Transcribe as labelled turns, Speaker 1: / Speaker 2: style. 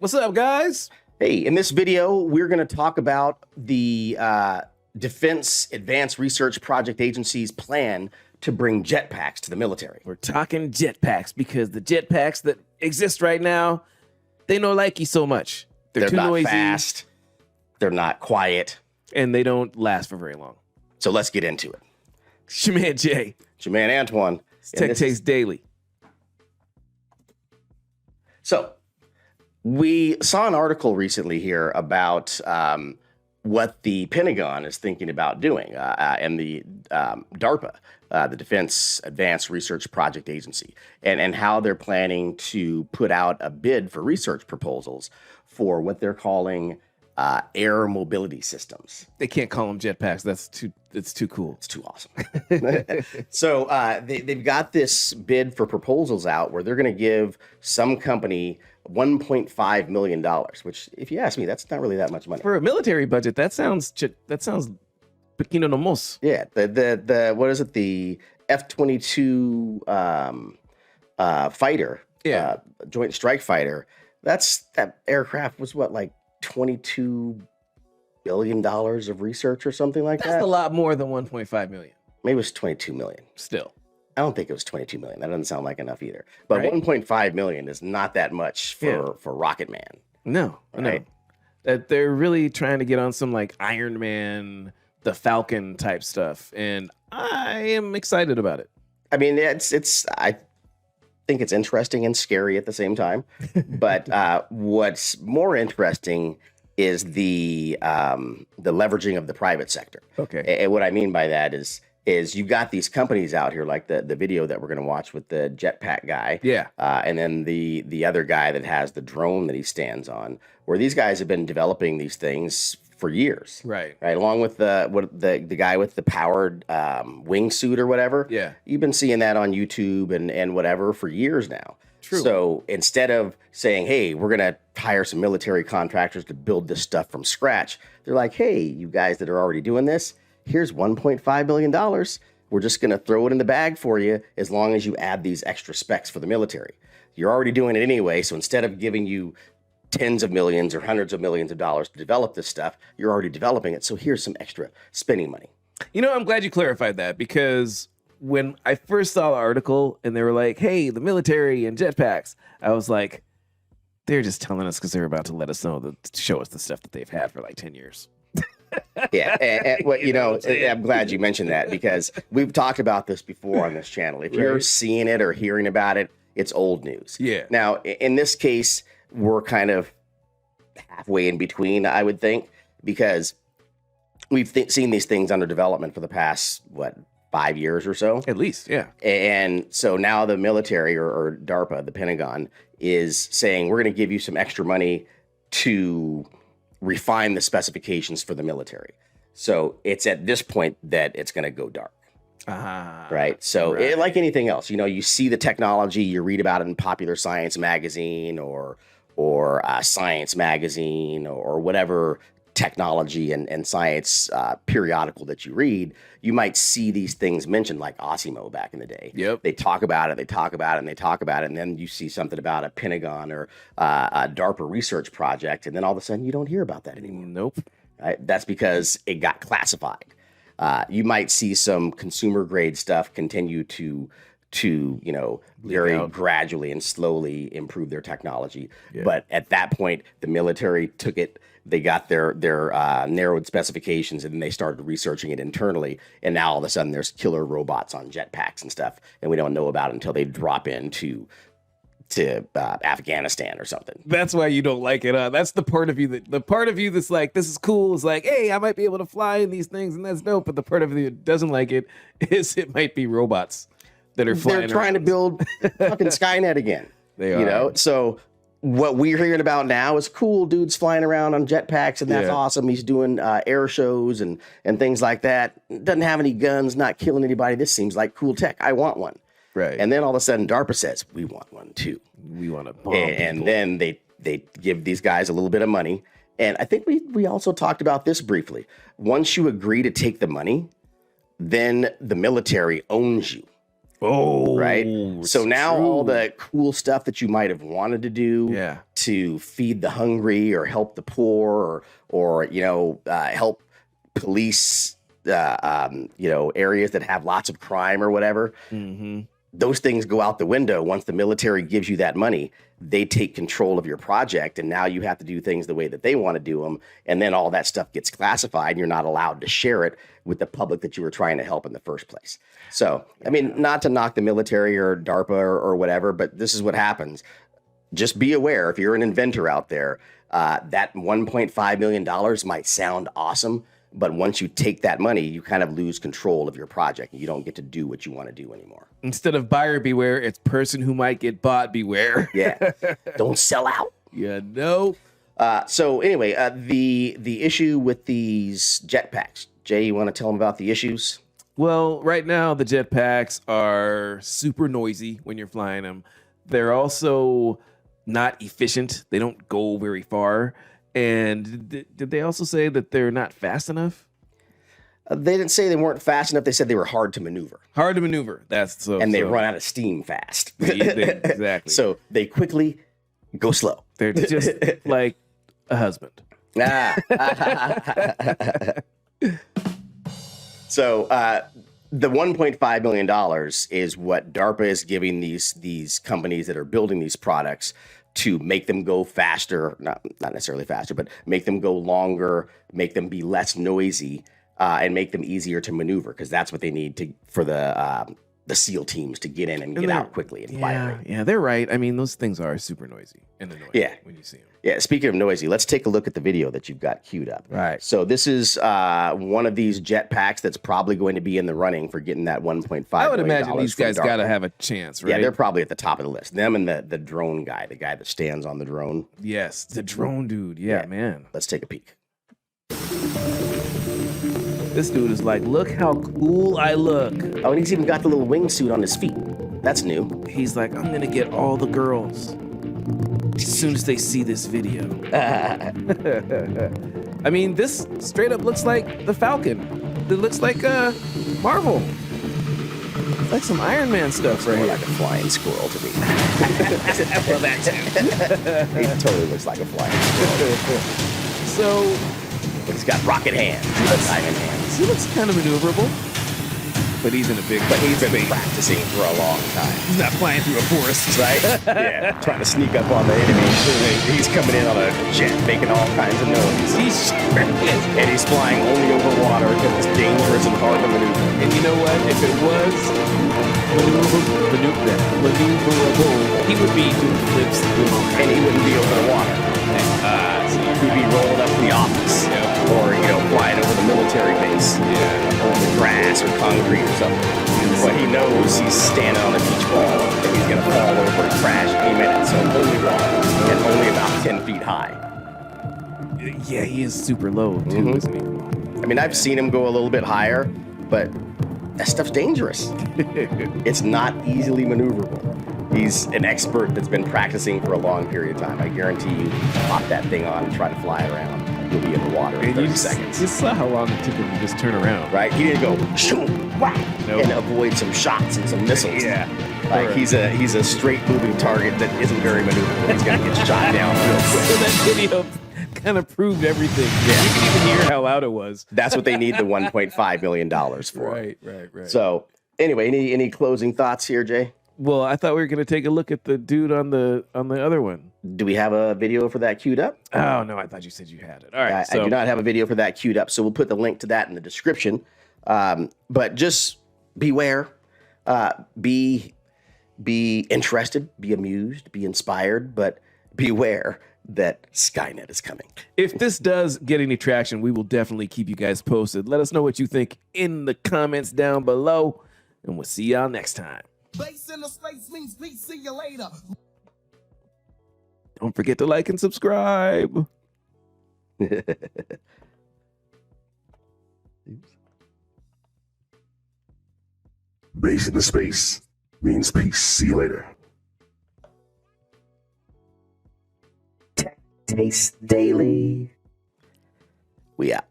Speaker 1: What's up, guys?
Speaker 2: Hey, in this video, we're going to talk about the Defense Advanced Research Project Agency's plan to bring jetpacks to the military.
Speaker 1: We're talking jetpacks because the jetpacks that exist right now, they don't like you so much. They're too
Speaker 2: not
Speaker 1: noisy,
Speaker 2: fast. They're not quiet.
Speaker 1: and they don't last for very long.
Speaker 2: So let's get into it.
Speaker 1: It's your man Jay.
Speaker 2: It's your man Antoine.
Speaker 1: It's Tech Taste Daily.
Speaker 2: So we saw an article recently here about what the Pentagon is thinking about doing and the D.A.R.P.A, the Defense Advanced Research Project Agency, and how they're planning to put out a bid for research proposals for what they're calling air mobility systems.
Speaker 1: They can't call them jetpacks. It's too cool.
Speaker 2: It's too awesome. So they've got this bid for proposals out where they're going to give some company $1.5 million, which, if you ask me, that's not really that much money
Speaker 1: For a military budget. That sounds pequeño nomás.
Speaker 2: Yeah, the what is it? The F-22 fighter, Joint Strike Fighter. That aircraft was what, like $22 billion of research or something like that.
Speaker 1: That's a lot more than 1.5 million.
Speaker 2: Maybe it was 22 million.
Speaker 1: Still,
Speaker 2: I don't think it was 22 million. That doesn't sound like enough either. But
Speaker 1: right?
Speaker 2: 1.5 million is not that much for Rocket Man.
Speaker 1: No,
Speaker 2: right?
Speaker 1: No. That they're really trying to get on some like Iron Man, the Falcon type stuff, and I am excited about it.
Speaker 2: I mean, I think it's interesting and scary at the same time. But what's more interesting is the leveraging of the private sector.
Speaker 1: Okay.
Speaker 2: And what I mean by that is you've got these companies out here, like the video that we're going to watch with the jetpack guy.
Speaker 1: Yeah.
Speaker 2: And then the other guy that has the drone that he stands on, where these guys have been developing these things for years.
Speaker 1: Right.
Speaker 2: Along with the guy with the powered wingsuit or whatever.
Speaker 1: Yeah.
Speaker 2: You've been seeing that on YouTube and whatever for years now.
Speaker 1: True.
Speaker 2: So instead of saying, hey, we're going to hire some military contractors to build this stuff from scratch, they're like, hey, you guys that are already doing this, here's $1.5 billion. We're just going to throw it in the bag for you as long as you add these extra specs for the military. You're already doing it anyway, so instead of giving you tens of millions or hundreds of millions of dollars to develop this stuff, you're already developing it, so here's some extra spending money.
Speaker 1: You know, I'm glad you clarified that, because when I first saw the article and they were like, hey, the military and jetpacks, I was like, they're just telling us because they're about to let us know, to show us the stuff that they've had for like 10 years.
Speaker 2: Yeah, and well, you know, I'm glad you mentioned that, because we've talked about this before on this channel. If you're seeing it or hearing about it, it's old news.
Speaker 1: Yeah.
Speaker 2: Now, in this case, we're kind of halfway in between, I would think, because we've seen these things under development for the past, 5 years or so?
Speaker 1: At least, yeah.
Speaker 2: And so now the military or D.A.R.P.A, the Pentagon, is saying, we're going to give you some extra money to refine the specifications for the military. So it's at this point that it's going to go dark. Right. So like anything else, you know, you see the technology, you read about it in Popular Science magazine or Science magazine or whatever technology and science periodical that you read, you might see these things mentioned, like Osimo back in the day.
Speaker 1: Yep.
Speaker 2: They talk about it, and then you see something about a Pentagon or a D.A.R.P.A research project, and then all of a sudden you don't hear about that anymore.
Speaker 1: Nope.
Speaker 2: Right? That's because it got classified. You might see some consumer grade stuff continue to very gradually and slowly improve their technology. Yeah. But at that point, the military took it. They got their narrowed specifications, and then they started researching it internally. And now all of a sudden, there's killer robots on jetpacks and stuff, and we don't know about it until they drop into Afghanistan or something.
Speaker 1: That's why you don't like it. That's the part of you that's like, this is cool. Is like, hey, I might be able to fly in these things, and that's dope. But the part of you that doesn't like it is it might be robots that are flying.
Speaker 2: They're trying to build fucking Skynet again.
Speaker 1: They are.
Speaker 2: You know, so what we're hearing about now is cool dudes flying around on jetpacks, and that's awesome. He's doing air shows and things like that. Doesn't have any guns, not killing anybody. This seems like cool tech. I want one.
Speaker 1: Right.
Speaker 2: And then all of a sudden, D.A.R.P.A says, we want one too.
Speaker 1: We want to bomb
Speaker 2: and
Speaker 1: people.
Speaker 2: Then they give these guys a little bit of money. And I think we also talked about this briefly. Once you agree to take the money, then the military owns you.
Speaker 1: Oh,
Speaker 2: right. So now all the cool stuff that you might have wanted to do to feed the hungry or help the poor or help police areas that have lots of crime or whatever.
Speaker 1: Mm-hmm.
Speaker 2: Those things go out the window once the military gives you that money. They take control of your project, and now you have to do things the way that they want to do them. And then all that stuff gets classified, and you're not allowed to share it with the public that you were trying to help in the first place. So, I mean, not to knock the military or DARPA or whatever, but this is what happens. Just be aware, if you're an inventor out there, that $1.5 million might sound awesome, but once you take that money, you kind of lose control of your project. You don't get to do what you want to do anymore.
Speaker 1: Instead of buyer beware, it's person who might get bought beware.
Speaker 2: Yeah. Don't sell out.
Speaker 1: Yeah, no.
Speaker 2: So anyway, the issue with these jetpacks. Jay, you want to tell them about the issues?
Speaker 1: Well, right now the jetpacks are super noisy when you're flying them. They're also not efficient. They don't go very far. And did they also say that they're not fast enough?
Speaker 2: They didn't say they weren't fast enough. They said they were hard to maneuver.
Speaker 1: Hard to maneuver. That's so.
Speaker 2: And they run out of steam fast.
Speaker 1: Exactly.
Speaker 2: So they quickly go slow.
Speaker 1: They're just like a husband.
Speaker 2: So the $1.5 million is what DARPA is giving these companies that are building these products to make them go faster, not necessarily faster, but make them go longer, make them be less noisy, and make them easier to maneuver, because that's what they need for the SEAL teams to get in and get out quickly and quietly.
Speaker 1: Yeah, they're right. I mean, those things are super noisy and annoying when you see them.
Speaker 2: Yeah, speaking of noisy, let's take a look at the video that you've got queued up.
Speaker 1: Right.
Speaker 2: So this is one of these jetpacks that's probably going to be in the running for getting that $1.5 million.
Speaker 1: I would imagine these guys got to have a chance, right?
Speaker 2: Yeah, they're probably at the top of the list. Them and the drone guy, the guy that stands on the drone.
Speaker 1: Yes, the drone dude. Yeah, man.
Speaker 2: Let's take a peek.
Speaker 1: This dude is like, look how cool I look.
Speaker 2: Oh, and he's even got the little wingsuit on his feet. That's new.
Speaker 1: He's like, I'm going to get all the girls as soon as they see this video. I mean, this straight up looks like the Falcon. It looks like Marvel. It's like some Iron Man stuff right here.
Speaker 2: Like a flying squirrel to me.
Speaker 1: Well, that too.
Speaker 2: He totally looks like a flying squirrel.
Speaker 1: So,
Speaker 2: but he's got rocket hands, diamond hands.
Speaker 1: He looks kind of maneuverable, but he's in a big.
Speaker 2: But he's been practicing for a long time.
Speaker 1: He's not flying through a forest,
Speaker 2: right? Yeah, trying to sneak up on the enemy. He's coming in on a jet, making all kinds of noise. And he's flying only over water because it's dangerous and hard to maneuver.
Speaker 1: And you know what? If it was maneuverable, he would be doing flips,
Speaker 2: and he wouldn't be over the water. He'd be rolling up to the office, or flying over the military base, over the grass or concrete or something. But he knows he's standing on a beach ball and he's gonna fall over and crash any minute. So only water and only about 10 feet high.
Speaker 1: Yeah, he is super low too, isn't he?
Speaker 2: I mean, I've seen him go a little bit higher, but that stuff's dangerous. It's not easily maneuverable. He's an expert that's been practicing for a long period of time. I guarantee you, pop that thing on and try to fly around, you'll be in the water in 30 seconds.
Speaker 1: You saw how long it took him to just turn around.
Speaker 2: Right? He didn't go, shoom, whack, and avoid some shots and some missiles.
Speaker 1: Yeah.
Speaker 2: Like, he's a straight moving target that isn't very maneuverable. He's going to get shot down real quick.
Speaker 1: So that video kind of proved everything. Yeah. You can even hear how loud it was.
Speaker 2: That's what they need the $1.5 million for.
Speaker 1: Right.
Speaker 2: So, anyway, any closing thoughts here, Jay?
Speaker 1: Well, I thought we were going to take a look at the dude on the other one.
Speaker 2: Do we have a video for that queued up?
Speaker 1: Oh, no, I thought you said you had it. All right.
Speaker 2: I do not have a video for that queued up, so we'll put the link to that in the description. But just beware. Be interested, be amused, be inspired, but beware that Skynet is coming.
Speaker 1: If this does get any traction, we will definitely keep you guys posted. Let us know what you think in the comments down below, and we'll see y'all next time.
Speaker 3: Base in the space means peace. See you later.
Speaker 1: Don't forget to like and subscribe.
Speaker 4: Base in the space means peace. See you later.
Speaker 2: Tech Taste Daily. We out.